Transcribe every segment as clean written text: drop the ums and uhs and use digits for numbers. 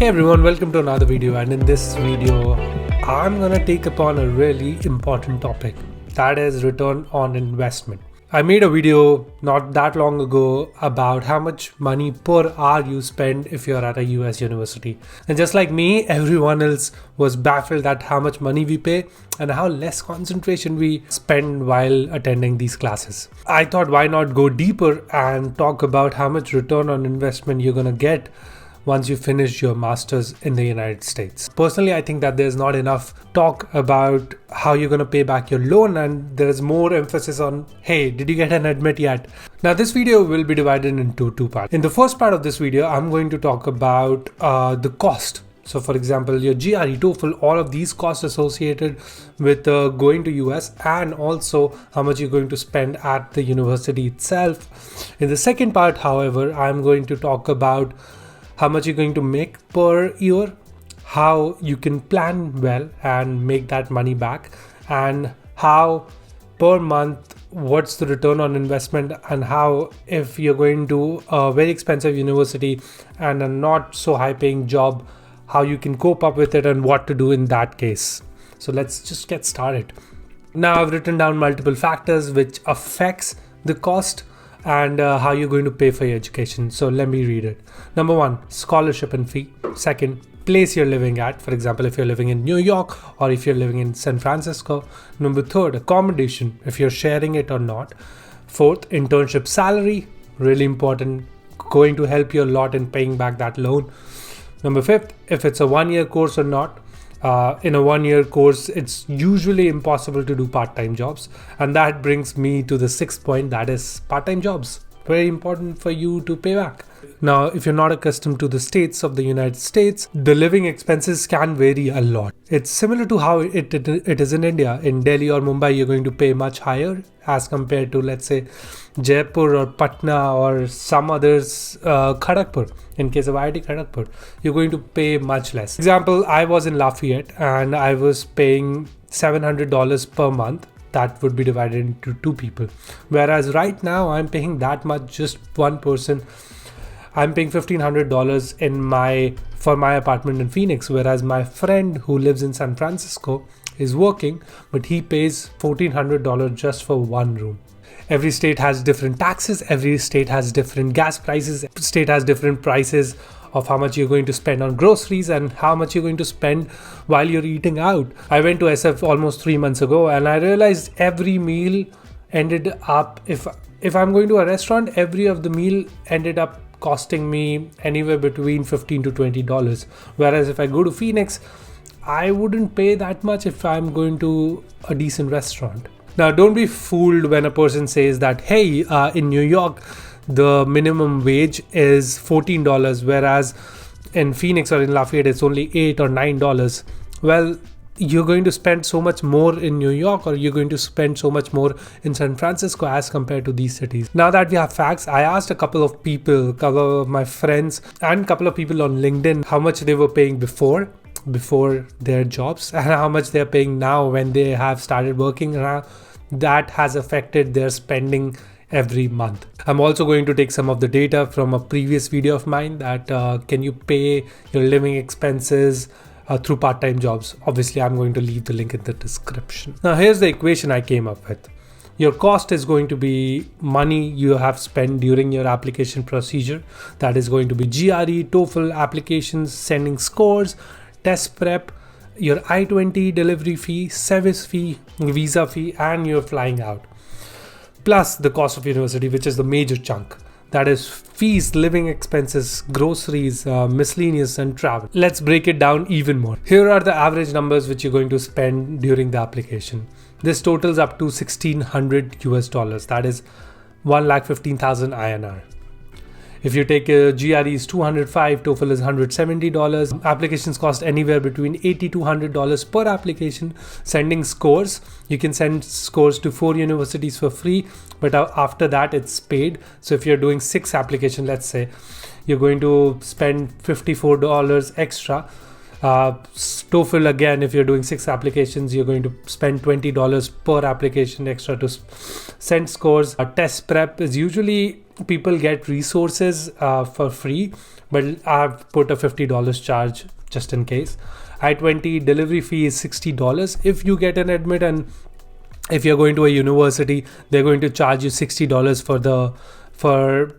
Hey everyone, welcome to another video, and in this video I'm gonna take upon a really important topic, that is return on investment. I made a video not that long ago about how much money per hour you spend if you're at a US university. And just like me, everyone else was baffled at how much money we pay and how less concentration we spend while attending these classes. I thought, why not go deeper and talk about how much return on investment you're gonna get once you finish your master's in the United States. Personally, I think that there's not enough talk about how you're going to pay back your loan, and there is more emphasis on, hey, did you get an admit yet? Now, this video will be divided into two parts. In the first part of this video, I'm going to talk about the cost. So for example, your GRE TOEFL, all of these costs associated with going to US, and also how much you're going to spend at the university itself. In the second part, however, I'm going to talk about how much you're going to make per year, how you can plan well and make that money back, and how per month, what's the return on investment, and how if you're going to a very expensive university and a not so high paying job, how you can cope up with it and what to do in that case. So let's just get started. Now I've written down multiple factors which affects the cost and how you're going to pay for your education. So let me read it. Number one, scholarship and fee. Second, place you're living at. For example, if you're living in New York or if you're living in San Francisco. Number third, accommodation, if you're sharing it or not. Fourth, internship salary, really important, going to help you a lot in paying back that loan. Number fifth, if it's a 1-year course or not. In a 1-year course, it's usually impossible to do part-time jobs. And that brings me to the sixth point, that is part-time jobs. Very important for you to pay back. Now, if you're not accustomed to the states of the United States, the living expenses can vary a lot. It's similar to how it is in India. In Delhi or Mumbai, you're going to pay much higher as compared to, let's say, Jaipur or Patna or some others, Kharagpur. In case of IIT Kharagpur, you're going to pay much less. Example, I was in Lafayette and I was paying $700 per month. That would be divided into two people. Whereas right now I'm paying that much, just one person. I'm paying $1,500 for my apartment in Phoenix, whereas my friend who lives in San Francisco is working, but he pays $1,400 just for one room. Every state has different taxes. Every state has different gas prices. Every state has different prices of how much you're going to spend on groceries and how much you're going to spend while you're eating out. I went to SF almost 3 months ago and I realized every meal ended up, if I'm going to a restaurant, every of the meal ended up costing me anywhere between $15 to $20. Whereas if I go to Phoenix, I wouldn't pay that much if I'm going to a decent restaurant. Now, don't be fooled when a person says that, hey, in New York, the minimum wage is $14, whereas in Phoenix or in Lafayette, it's only $8 or $9. Well, you're going to spend so much more in New York, or you're going to spend so much more in San Francisco as compared to these cities. Now that we have facts, I asked a couple of people, a couple of my friends and a couple of people on LinkedIn how much they were paying before their jobs and how much they're paying now when they have started working. Now that has affected their spending every month. I'm also going to take some of the data from a previous video of mine that can you pay your living expenses through part-time jobs. Obviously, I'm going to leave the link in the description. Now, here's the equation I came up with. Your cost is going to be money you have spent during your application procedure. That is going to be GRE, TOEFL applications, sending scores, test prep, your I-20 delivery fee, service fee, visa fee, and your flying out. Plus the cost of university, which is the major chunk. That is fees, living expenses, groceries, miscellaneous, and travel. Let's break it down even more. Here are the average numbers which you're going to spend during the application. This totals up to $1,600 US. That is 1,15,000 INR. If you take a GRE is $205, TOEFL is $170. Applications cost anywhere between $80 to $100 per application. Sending scores, you can send scores to 4 universities for free, but after that it's paid. So if you're doing 6 applications, let's say, you're going to spend $54 extra. TOEFL, again, if you're doing 6 applications, you're going to spend $20 per application extra to send scores. Test prep is usually people get resources for free, but I've put a $50 charge just in case. I-20 delivery fee is $60 if you get an admit, and if you're going to a university, they're going to charge you $60 for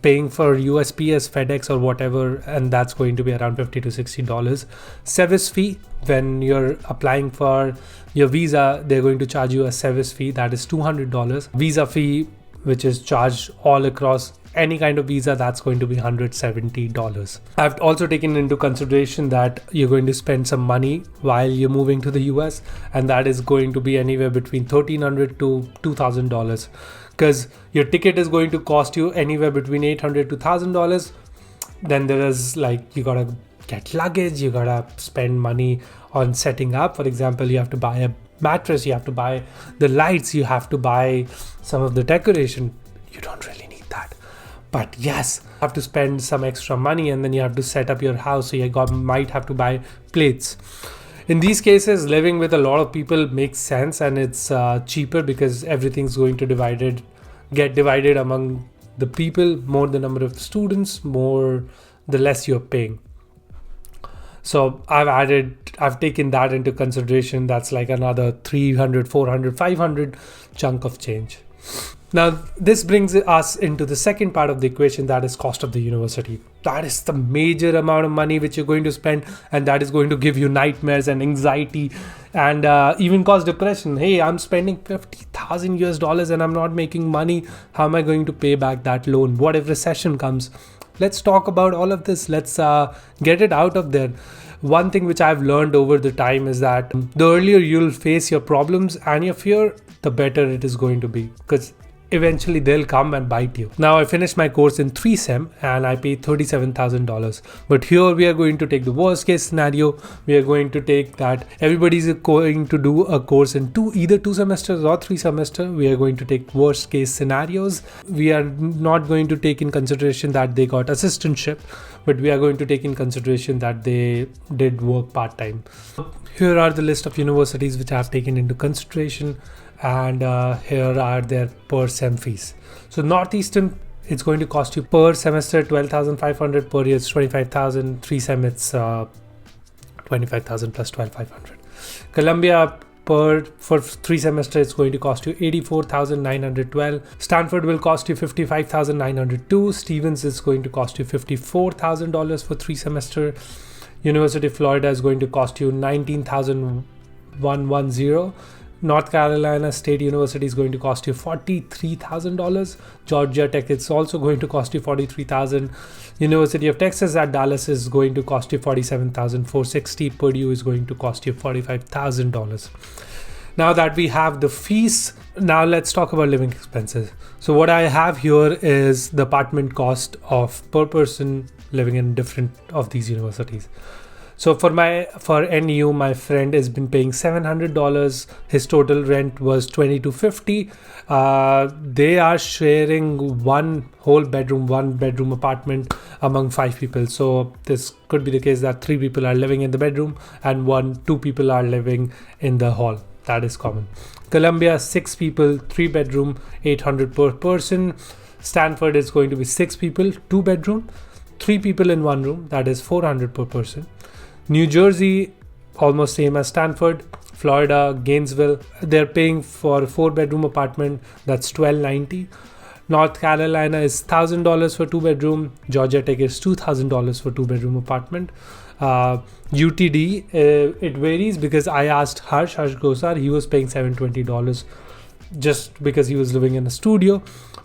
paying for USPS, FedEx or whatever, and that's going to be around $50 to $60. Service fee, when you're applying for your visa, they're going to charge you a service fee, that is $200. Visa fee, which is charged all across any kind of visa, that's going to be $170. I've also taken into consideration that you're going to spend some money while you're moving to the US, and that is going to be anywhere between $1,300 to $2,000, because your ticket is going to cost you anywhere between $800 to $1,000. Then there is like, you gotta get luggage, you gotta spend money on setting up. For example, you have to buy a mattress, you have to buy the lights, you have to buy some of the decoration. You don't really need that, but yes, you have to spend some extra money, and then you have to set up your house, so you might have to buy plates. In these cases, living with a lot of people makes sense, and it's cheaper because everything's going to get divided among the people. More the number of students, more the less you're paying. So I've taken that into consideration. That's like another 300, 400, 500 chunk of change. Now, this brings us into the second part of the equation, that is cost of the university. That is the major amount of money which you're going to spend, and that is going to give you nightmares and anxiety and even cause depression. Hey, I'm spending $50,000 and I'm not making money. How am I going to pay back that loan? What if recession comes? Let's talk about all of this. Let's get it out of there. One thing which I've learned over the time is that the earlier you'll face your problems and your fear, the better it is going to be, because eventually they'll come and bite you. Now, I finished my course in 3 sem and I paid $37,000. But here we are going to take the worst case scenario. We are going to take that everybody's going to do a course in either 2 semesters or 3 semesters. We are going to take worst case scenarios. We are not going to take in consideration that they got assistantship, but we are going to take in consideration that they did work part-time. Here are the list of universities which I have taken into consideration, and here are their per sem fees. So Northeastern, it's going to cost you per semester $12,500, per year it's $25,000, 3 sem it's $25,000 plus $12,500. Columbia, for 3 semesters it's going to cost you $84,912. Stanford will cost you $55,902. Stevens is going to cost you $54,000 for 3 semesters. University of Florida is going to cost you $19,110. North Carolina State University is going to cost you $43,000. Georgia Tech, it's also going to cost you $43,000. University of Texas at Dallas is going to cost you $47,460. Purdue is going to cost you $45,000. Now that we have the fees, now let's talk about living expenses. So what I have here is the apartment cost of per person living in different of these universities. So for NU, my friend has been paying $700. His total rent was $2,250. They are sharing one bedroom apartment among 5 people. So this could be the case that 3 people are living in the bedroom and 2 people are living in the hall. That is common. Columbia, 6 people, 3 bedroom, $800 per person. Stanford is going to be 6 people, 2 bedroom, 3 people in 1 room. That is $400 per person. New Jersey, almost same as Stanford. Florida, Gainesville, they're paying for a 4 bedroom apartment. That's $1,290. North Carolina is $1,000 for 2 bedroom. Georgia Tech is $2,000 for 2 bedroom apartment. UTD, it varies because I asked Harsh Gosar, he was paying $720 just because he was living in a studio.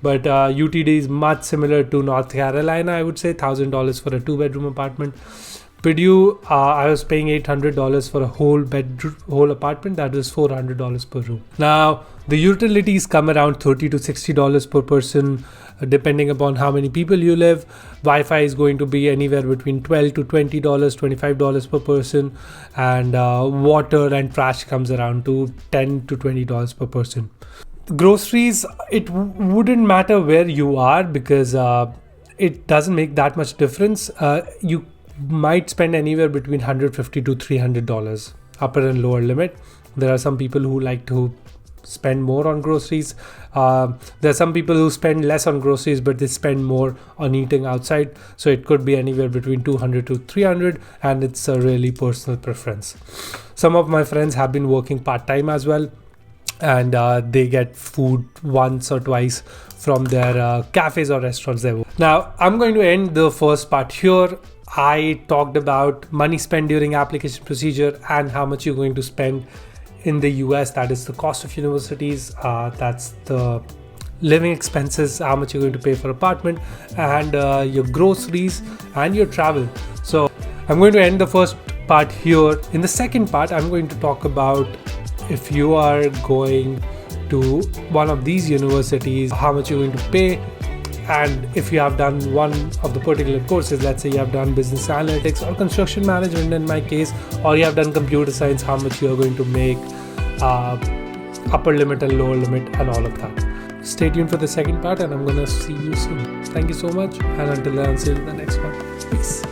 But UTD is much similar to North Carolina, I would say $1,000 for a 2 bedroom apartment. Purdue, I was paying $800 for a whole apartment. That is $400 per room. Now, the utilities come around $30 to $60 per person, depending upon how many people you live. Wi-Fi is going to be anywhere between $12 to $20, $25 per person. And water and trash comes around to $10 to $20 per person. Groceries, it wouldn't matter where you are because it doesn't make that much difference. You might spend anywhere between $150 to $300, upper and lower limit. There are some people who like to spend more on groceries. There are some people who spend less on groceries, but they spend more on eating outside. So it could be anywhere between 200 to 300, and it's a really personal preference. Some of my friends have been working part-time as well, and they get food once or twice from their cafes or restaurants there. Now, I'm going to end the first part here. I talked about money spent during application procedure and how much you're going to spend in the US. That is the cost of universities, that's the living expenses, how much you're going to pay for apartment, and your groceries and your travel. So I'm going to end the first part here. In the second part, I'm going to talk about if you are going to one of these universities, how much you're going to pay, and if you have done one of the particular courses, let's say you have done business analytics or construction management in my case, or you have done computer science, how much you are going to make, upper limit and lower limit and all of that. Stay tuned for the second part, and I'm gonna see you soon. Thank you so much, and until then, I'll see you in the next one. Peace.